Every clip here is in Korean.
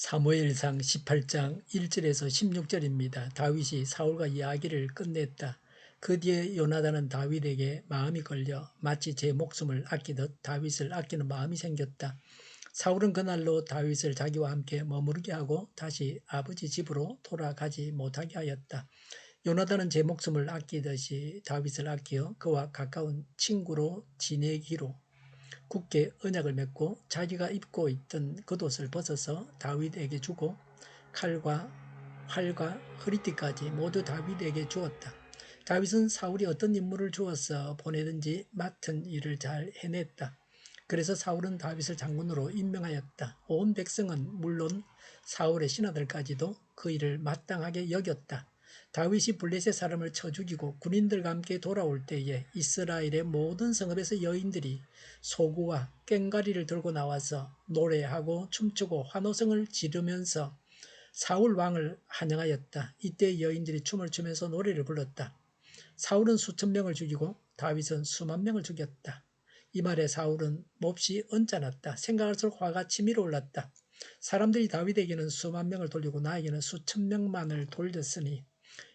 사무엘상 18장 1절에서 16절입니다. 다윗이 사울과 이야기를 끝냈다. 그 뒤에 요나단은 다윗에게 마음이 걸려 마치 제 목숨을 아끼듯 다윗을 아끼는 마음이 생겼다. 사울은 그날로 다윗을 자기와 함께 머무르게 하고 다시 아버지 집으로 돌아가지 못하게 하였다. 요나단은 제 목숨을 아끼듯이 다윗을 아끼어 그와 가까운 친구로 지내기로 굳게 언약을 맺고 자기가 입고 있던 겉옷을 벗어서 다윗에게 주고 칼과 활과 허리띠까지 모두 다윗에게 주었다. 다윗은 사울이 어떤 임무를 주어서 보내든지 맡은 일을 잘 해냈다. 그래서 사울은 다윗을 장군으로 임명하였다. 온 백성은 물론 사울의 신하들까지도 그 일을 마땅하게 여겼다. 다윗이 블레셋 사람을 쳐 죽이고 군인들과 함께 돌아올 때에 이스라엘의 모든 성읍에서 여인들이 소구와 꽹과리를 들고 나와서 노래하고 춤추고 환호성을 지르면서 사울 왕을 환영하였다. 이때 여인들이 춤을 추면서 노래를 불렀다. 사울은 수천 명을 죽이고 다윗은 수만 명을 죽였다. 이 말에 사울은 몹시 언짢았다. 생각할수록 화가 치밀어 올랐다. 사람들이 다윗에게는 수만 명을 돌리고 나에게는 수천 명만을 돌렸으니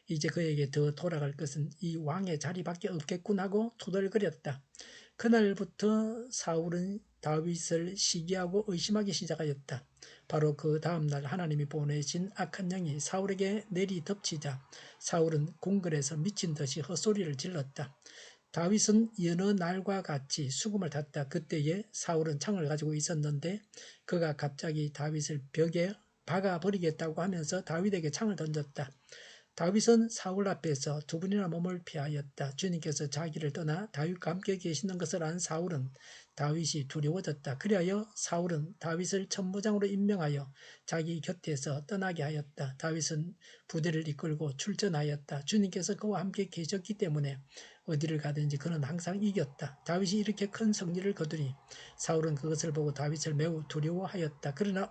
이제 그에게 더 돌아갈 것은 이 왕의 자리밖에 없겠군 하고 투덜거렸다. 그날부터 사울은 다윗을 시기하고 의심하기 시작하였다. 바로 그 다음날 하나님이 보내신 악한 영이 사울에게 내리덮치자 사울은 궁궐에서 미친 듯이 헛소리를 질렀다. 다윗은 여느 날과 같이 수금을 탔다. 그때에 사울은 창을 가지고 있었는데 그가 갑자기 다윗을 벽에 박아버리겠다고 하면서 다윗에게 창을 던졌다. 다윗은 사울 앞에서 두 번이나 몸을 피하였다. 주님께서 자기를 떠나 다윗과 함께 계시는 것을 안 사울은 다윗이 두려워졌다. 그리하여 사울은 다윗을 천부장으로 임명하여 자기 곁에서 떠나게 하였다. 다윗은 부대를 이끌고 출전하였다. 주님께서 그와 함께 계셨기 때문에 어디를 가든지 그는 항상 이겼다. 다윗이 이렇게 큰 승리를 거두니 사울은 그것을 보고 다윗을 매우 두려워하였다. 그러나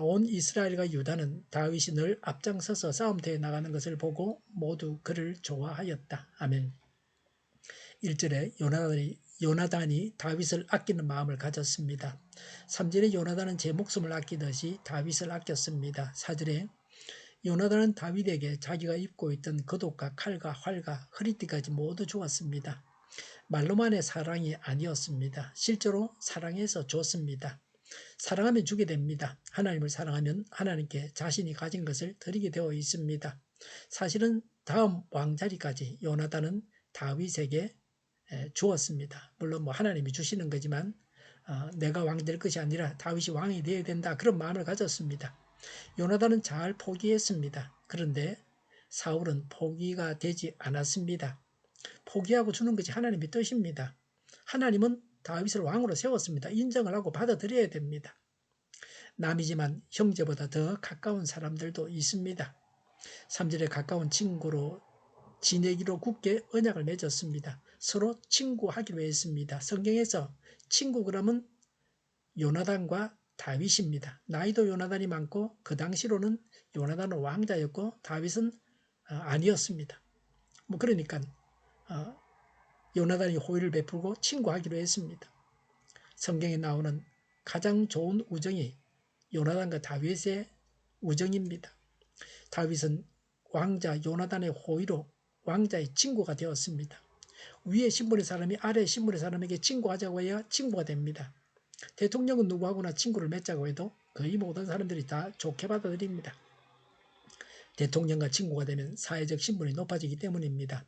온 이스라엘과 유다는 다윗이 늘 앞장서서 싸움터에 나가는 것을 보고 모두 그를 좋아하였다. 아멘. 1절에 요나단이 다윗을 아끼는 마음을 가졌습니다. 3절에 요나단은 제 목숨을 아끼듯이 다윗을 아꼈습니다. 4절에 요나단은 다윗에게 자기가 입고 있던 겉옷과 칼과 활과 허리띠까지 모두 주었습니다. 말로만의 사랑이 아니었습니다. 실제로 사랑해서 줬습니다. 사랑하면 주게 됩니다. 하나님을 사랑하면 하나님께 자신이 가진 것을 드리게 되어 있습니다. 사실은 다음 왕자리까지 요나단은 다윗에게 주었습니다. 물론 하나님이 주시는 거지만 내가 왕 될 것이 아니라 다윗이 왕이 되어야 된다. 그런 마음을 가졌습니다. 요나단은 잘 포기했습니다. 그런데 사울은 포기가 되지 않았습니다. 포기하고 주는 것이 하나님의 뜻입니다. 하나님은 다윗을 왕으로 세웠습니다. 인정을 하고 받아들여야 됩니다. 남이지만 형제보다 더 가까운 사람들도 있습니다. 3절에 가까운 친구로 지내기로 굳게 언약을 맺었습니다. 서로 친구하기로 했습니다. 성경에서 친구 그러면 요나단과 다윗입니다. 나이도 요나단이 많고 그 당시로는 요나단은 왕자였고 다윗은 아니었습니다. 그러니까 요나단이 호의를 베풀고 친구하기로 했습니다. 성경에 나오는 가장 좋은 우정이 요나단과 다윗의 우정입니다. 다윗은 왕자 요나단의 호의로 왕자의 친구가 되었습니다. 위에 신분의 사람이 아래 신분의 사람에게 친구하자고 해야 친구가 됩니다. 대통령은 누구하고나 친구를 맺자고 해도 거의 모든 사람들이 다 좋게 받아들입니다. 대통령과 친구가 되면 사회적 신분이 높아지기 때문입니다.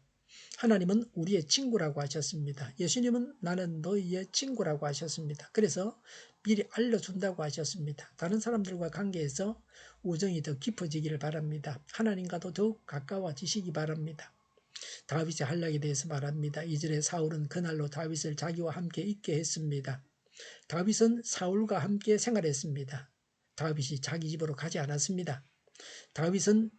하나님은 우리의 친구라고 하셨습니다. 예수님은 나는 너희의 친구라고 하셨습니다. 그래서 미리 알려준다고 하셨습니다. 다른 사람들과 관계에서 우정이 더 깊어지기를 바랍니다. 하나님과도 더욱 가까워지시기 바랍니다. 다윗의 한락에 대해서 말합니다. 2절에 사울은 그날로 다윗을 자기와 함께 있게 했습니다. 다윗은 사울과 함께 생활했습니다. 다윗이 자기 집으로 가지 않았습니다. 다윗은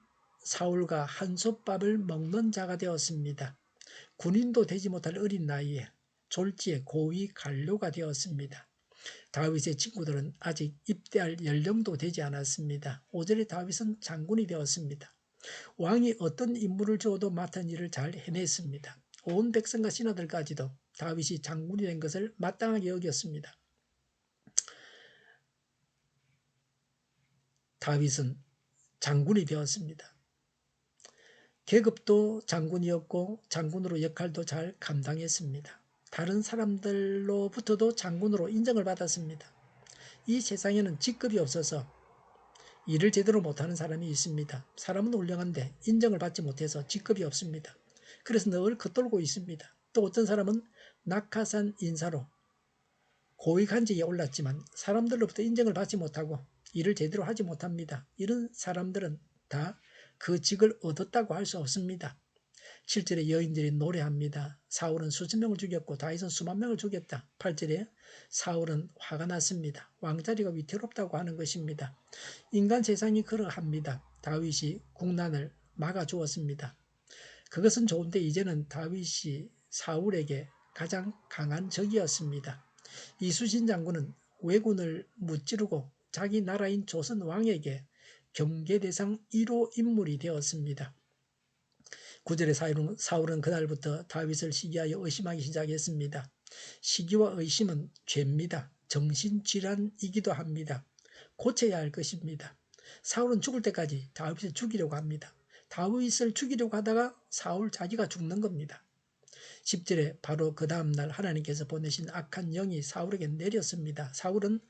사울과 한솥밥을 먹는 자가 되었습니다. 군인도 되지 못할 어린 나이에 졸지에 고위 관료가 되었습니다. 다윗의 친구들은 아직 입대할 연령도 되지 않았습니다. 5절에 다윗은 장군이 되었습니다. 왕이 어떤 임무를 주어도 맡은 일을 잘 해냈습니다. 온 백성과 신하들까지도 다윗이 장군이 된 것을 마땅하게 여겼습니다. 다윗은 장군이 되었습니다. 계급도 장군이었고 장군으로 역할도 잘 감당했습니다. 다른 사람들로부터도 장군으로 인정을 받았습니다. 이 세상에는 직급이 없어서 일을 제대로 못하는 사람이 있습니다. 사람은 훌륭한데 인정을 받지 못해서 직급이 없습니다. 그래서 늘 겉돌고 있습니다. 또 어떤 사람은 낙하산 인사로 고위 간직에 올랐지만 사람들로부터 인정을 받지 못하고 일을 제대로 하지 못합니다. 이런 사람들은 다 그 직을 얻었다고 할 수 없습니다. 7절에 여인들이 노래합니다. 사울은 수천 명을 죽였고 다윗은 수만 명을 죽였다. 8절에 사울은 화가 났습니다. 왕자리가 위태롭다고 하는 것입니다. 인간 세상이 그러합니다. 다윗이 국난을 막아주었습니다. 그것은 좋은데 이제는 다윗이 사울에게 가장 강한 적이었습니다. 이수신 장군은 왜군을 무찌르고 자기 나라인 조선 왕에게 경계대상 1호 인물이 되었습니다. 9절에 사울은 그날부터 다윗을 시기하여 의심하기 시작했습니다. 시기와 의심은 죄입니다. 정신질환이기도 합니다. 고쳐야 할 것입니다. 사울은 죽을 때까지 다윗을 죽이려고 합니다. 다윗을 죽이려고 하다가 사울 자기가 죽는 겁니다. 10절에 바로 그 다음날 하나님께서 보내신 악한 영이 사울에게 내렸습니다. 사울은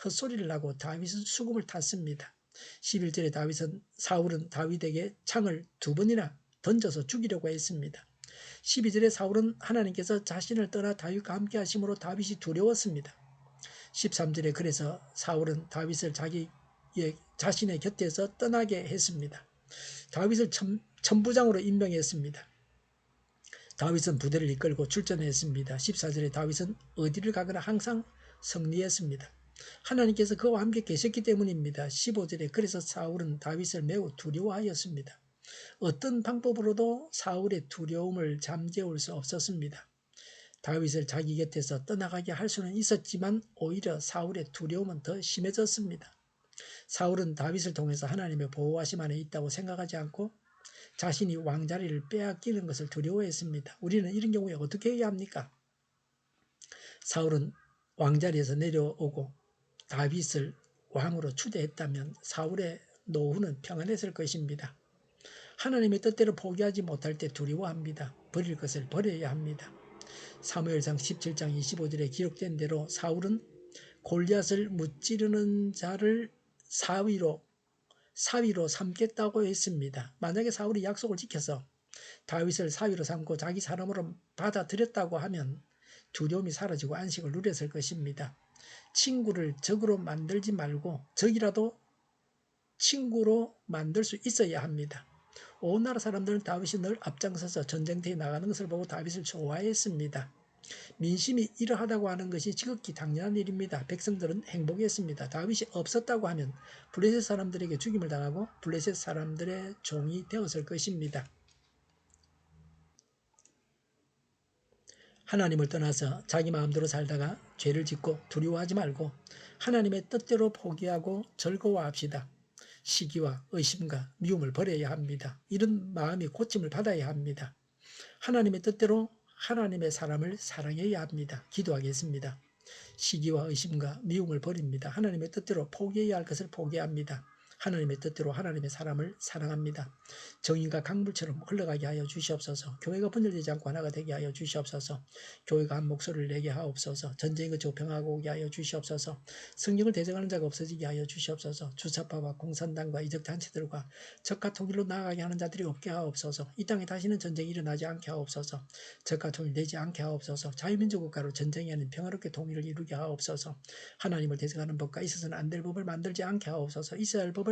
헛소리를 하고 다윗은 수금을 탔습니다. 11절에 사울은 다윗에게 창을 2번이나 던져서 죽이려고 했습니다. 12절에 사울은 하나님께서 자신을 떠나 다윗과 함께 하심으로 다윗이 두려웠습니다. 13절에 그래서 사울은 다윗을 자신의 곁에서 떠나게 했습니다. 다윗을 천부장으로 임명했습니다. 다윗은 부대를 이끌고 출전했습니다. 14절에 다윗은 어디를 가거나 항상 승리했습니다. 하나님께서 그와 함께 계셨기 때문입니다. 15절에 그래서 사울은 다윗을 매우 두려워하였습니다. 어떤 방법으로도 사울의 두려움을 잠재울 수 없었습니다. 다윗을 자기 곁에서 떠나가게 할 수는 있었지만 오히려 사울의 두려움은 더 심해졌습니다. 사울은 다윗을 통해서 하나님의 보호하심 안에 있다고 생각하지 않고 자신이 왕자리를 빼앗기는 것을 두려워했습니다. 우리는 이런 경우에 어떻게 해야 합니까? 사울은 왕자리에서 내려오고 다윗을 왕으로 추대했다면 사울의 노후는 평안했을 것입니다. 하나님의 뜻대로 포기하지 못할 때 두려워합니다. 버릴 것을 버려야 합니다. 사무엘상 17장 25절에 기록된 대로 사울은 골리앗을 무찌르는 자를 사위로 삼겠다고 했습니다. 만약에 사울이 약속을 지켜서 다윗을 사위로 삼고 자기 사람으로 받아들였다고 하면 두려움이 사라지고 안식을 누렸을 것입니다. 친구를 적으로 만들지 말고 적이라도 친구로 만들 수 있어야 합니다. 온 나라 사람들은 다윗이 늘 앞장서서 전쟁터에 나가는 것을 보고 다윗을 좋아했습니다. 민심이 이러하다고 하는 것이 지극히 당연한 일입니다. 백성들은 행복했습니다. 다윗이 없었다고 하면 블레셋 사람들에게 죽임을 당하고 블레셋 사람들의 종이 되었을 것입니다. 하나님을 떠나서 자기 마음대로 살다가 죄를 짓고 두려워하지 말고 하나님의 뜻대로 포기하고 즐거워합시다. 시기와 의심과 미움을 버려야 합니다. 이런 마음이 고침을 받아야 합니다. 하나님의 뜻대로 하나님의 사람을 사랑해야 합니다. 기도하겠습니다. 시기와 의심과 미움을 버립니다. 하나님의 뜻대로 포기해야 할 것을 포기합니다. 하나님의 뜻대로 하나님의 사람을 사랑합니다. 정의가 강물처럼 흘러가게 하여 주시옵소서. 교회가 분열되지 않고 하나가 되게 하여 주시옵소서. 교회가 한 목소리를 내게 하옵소서. 전쟁이 그치고 평화가 오게 하여 주시옵소서. 성령을 대적하는 자가 없어지게 하여 주시옵소서. 주사파와 공산당과 이적단체들과 적과 통일로 나아가게 하는 자들이 없게 하옵소서. 이 땅에 다시는 전쟁이 일어나지 않게 하옵소서. 적과 통일되지 않게 하옵소서. 자유민주 국가로 전쟁이 아닌 평화롭게 통일을 이루게 하옵소서. 하나님을 대적하는 법과 있어서는 안 될 법을 만들지 않게 하옵소서. 있어야 할 법을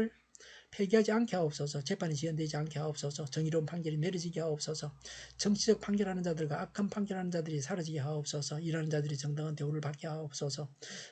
폐기하지 않게 하옵소서. 재판이 지연되지 않게 하옵소서. 정의로운 판결이 내려지게 하옵소서. 정치적 판결하는 자들과 악한 판결하는 자들이 사라지게 하옵소서. 일하는 자들이 정당한 대우를 받게 하옵소서.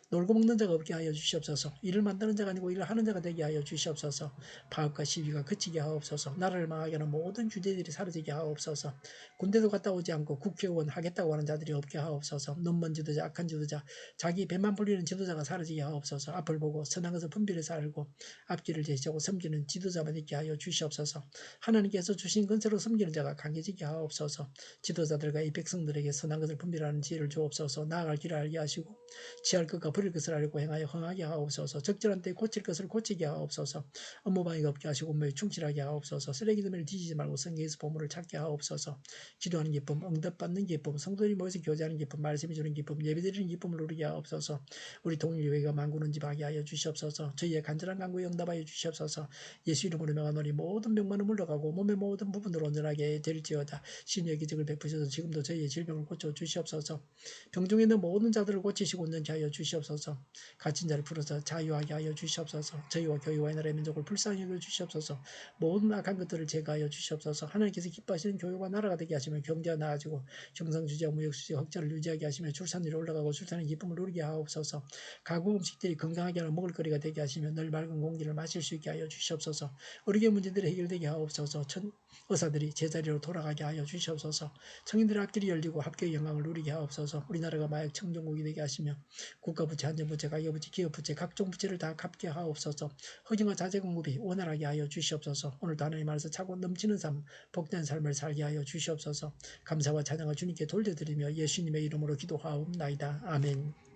놀고 먹는 자가 없게 하여 주시옵소서. 일을 만드는 자가 아니고 일을 하는 자가 되게 하여 주시옵소서. 파업과 시위가 그치게 하옵소서. 나라를 망하게 하는 모든 주제들이 사라지게 하옵소서. 군대도 갔다 오지 않고 국회의원 하겠다고 하는 자들이 없게 하옵소서. 눈먼 지도자, 악한 지도자, 자기 배만 불리는 지도자가 사라지게 하옵소서. 앞을 보고 선한 것을 분별해서 알고 앞길을 제시하고 섬기는 섬기는 지도자만 있게 하여 주시옵소서. 하나님께서 주신 권세로 섬기는 자가 강해지게 하옵소서. 지도자들과 이 백성들에게 선한 것을 분별하는 지혜를 주옵소서. 나아갈 길을 알게 하시고 취할 것과 버릴 것을 알고 행하여 흥하게 하옵소서. 적절한 때에 고칠 것을 고치게 하옵소서. 업무방해가 없게 하시고 업무에 충실하게 하옵소서. 쓰레기 더미를 뒤지지 말고 성경에서 보물을 찾게 하옵소서. 기도하는 기쁨, 응답받는 기쁨, 성도들이 모여서 교제하는 기쁨, 말씀해 주는 기쁨, 예배드리는 기쁨을 누리게 하옵소서. 우리 동일교회가 만구는 집 하게 하여 주시옵소서. 저희의 간절한 간구에 응답하여 주시옵소서. 예수 이름으로 명하노니 모든 병만은 물러가고 몸의 모든 부분으로 온전하게 될지어다. 신의 기적을 베푸셔서 지금도 저희의 질병을 고쳐 주시옵소서. 병중에 있는 모든 자들을 고치시고 온전케 하여 주시옵소서. 갇힌 자를 풀어서 자유하게 하여 주시옵소서. 저희와 교회와 이 나라의 민족을 불쌍히 여겨 주시옵소서. 모든 악한 것들을 제거하여 주시옵소서. 하나님께서 기뻐하시는 교회와 나라가 되게 하시며 경제가 나아지고 경상주지와 무역수지 흑자를 유지하게 하시며 출산율이 올라가고 출산의 기쁨을 누리게 하옵소서. 가구 음식들이 건강하게 하는 먹을거리가 되게 하시며 늘 맑은 공기를 마실 수 있게 하여 주시옵소서. 의료계 문제들이 해결되게 하옵소서. 의사들이 제자리로 돌아가게 하여 주시옵소서. 청인들의 앞길이 열리고 합격의 영광을 누리게 하옵소서. 우리나라가 마약 청정국이 되게 하시며 국가부채, 안전부채, 가계부채, 기업부채, 각종 부채를 다 갚게 하옵소서. 허징과 자재 공급이 원활하게 하여 주시옵소서. 오늘도 하나님 안에서 차고 넘치는 삶, 복된 삶을 살게 하여 주시옵소서. 감사와 찬양을 주님께 돌려드리며 예수님의 이름으로 기도하옵나이다. 아멘.